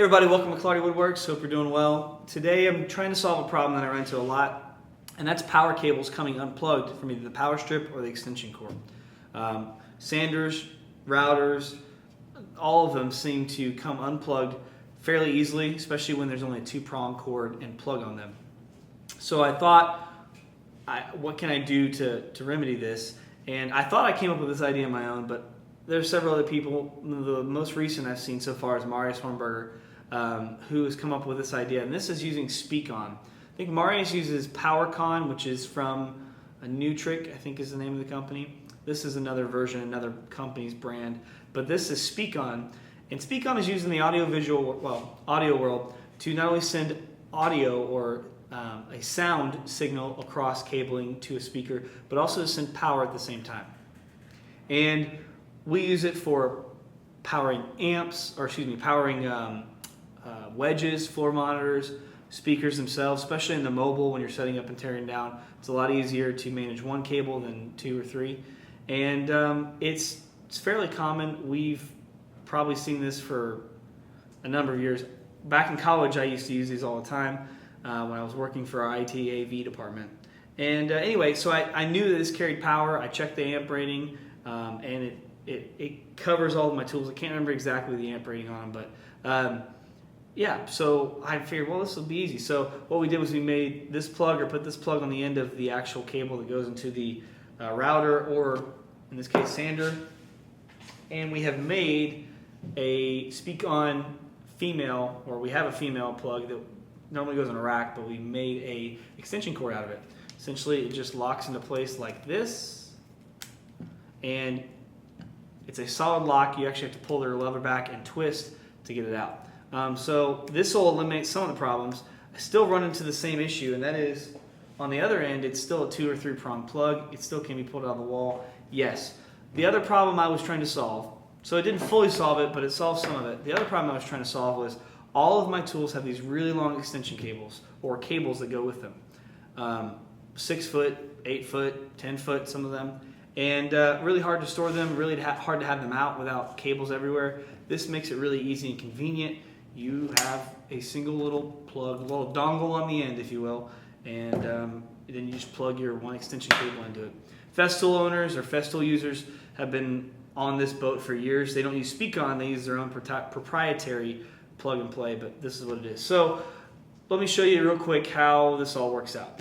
Hey everybody, welcome to McLarty Woodworks. Hope you're doing well. Today I'm trying to solve a problem that I run into a lot, and that's power cables coming unplugged from either the power strip or the extension cord. Sanders, routers, all of them seem to come unplugged fairly easily, especially when there's only a two-prong cord and plug on them. So I thought, what can I do to remedy this? And I thought I came up with this idea on my own, but there's several other people. The most recent I've seen so far is Marius Hornberger, who has come up with this idea, and this is using Speak-On. I think Marius uses PowerCon, which is from a New Trick, I think is the name of the company. This is another version, another company's brand, but this is Speak-On, and Speak-On is used in the audio world to not only send audio or a sound signal across cabling to a speaker, but also to send power at the same time. And we use it for powering amps, powering wedges, floor monitors, speakers themselves, especially in the mobile when you're setting up and tearing down. It's a lot easier to manage one cable than two or three. And it's fairly common. We've probably seen this for a number of years. Back in college, I used to use these all the time when I was working for our IT AV department. And anyway, so I knew that this carried power. I checked the amp rating, and it covers all of my tools. I can't remember exactly the amp rating on them, but yeah, so I figured, well, this will be easy. So what we did was we made this plug, or put this plug on the end of the actual cable that goes into the router, or in this case, sander. And we have made a Speak-On female, or we have a female plug that normally goes in a rack, but we made a extension cord out of it. Essentially, it just locks into place like this, and it's a solid lock. You actually have to pull the lever back and twist to get it out. So this will eliminate some of the problems. I still run into the same issue, and that is on the other end, it's still a 2 or 3 prong plug. It still can be pulled out of the wall. Yes. The other problem I was trying to solve, so it didn't fully solve it, but it solved some of it. The other problem I was trying to solve was all of my tools have these really long extension cables, or cables that go with them. 6 foot, 8 foot, 10 foot, some of them. And really hard to store them, really hard to have them out without cables everywhere. This makes it really easy and convenient. You have a single little plug, a little dongle on the end, if you will, and then you just plug your one extension cable into it. Festool owners or Festool users have been on this boat for years. They don't use Speak-On, they use their own proprietary plug and play, but this is what it is. So let me show you real quick how this all works out.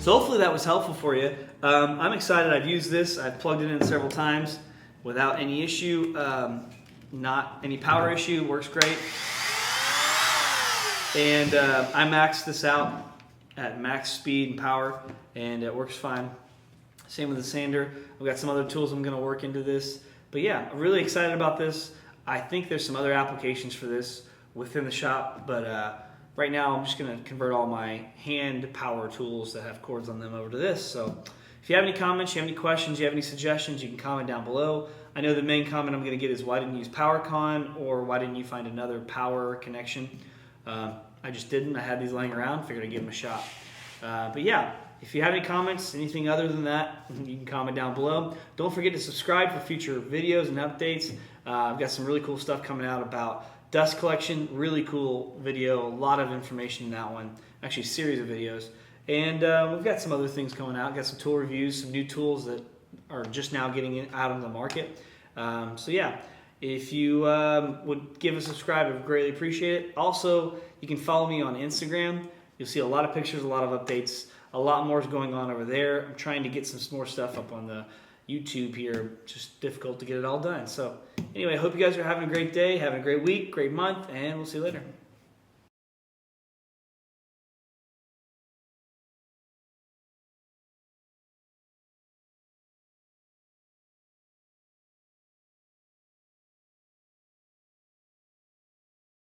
So hopefully that was helpful for you. I'm excited. I've used this. I've plugged it in several times without any issue. Not any power issue. Works great. And I maxed this out at max speed and power, and it works fine. Same with the sander. I've got some other tools I'm going to work into this. But yeah, I'm really excited about this. I think there's some other applications for this within the shop, but right now I'm just going to convert all my hand power tools that have cords on them over to this. So if you have any comments, you have any questions, you have any suggestions, you can comment down below. I know the main comment I'm going to get is why didn't you use PowerCon, or why didn't you find another power connection? I just didn't. I had these laying around, figured I'd give them a shot. But yeah, if you have any comments, anything other than that, you can comment down below. Don't forget to subscribe for future videos and updates. I've got some really cool stuff coming out about dust collection. Really cool video, a lot of information in that one. Actually, a series of videos. And we've got some other things coming out. Got some tool reviews, some new tools that are just now getting out on the market. So yeah, if you would give a subscribe, I would greatly appreciate it. Also, you can follow me on Instagram. You'll see a lot of pictures, a lot of updates. A lot more is going on over there. I'm trying to get some more stuff up on the YouTube here. Just difficult to get it all done. So anyway, I hope you guys are having a great day, having a great week, great month, and we'll see you later.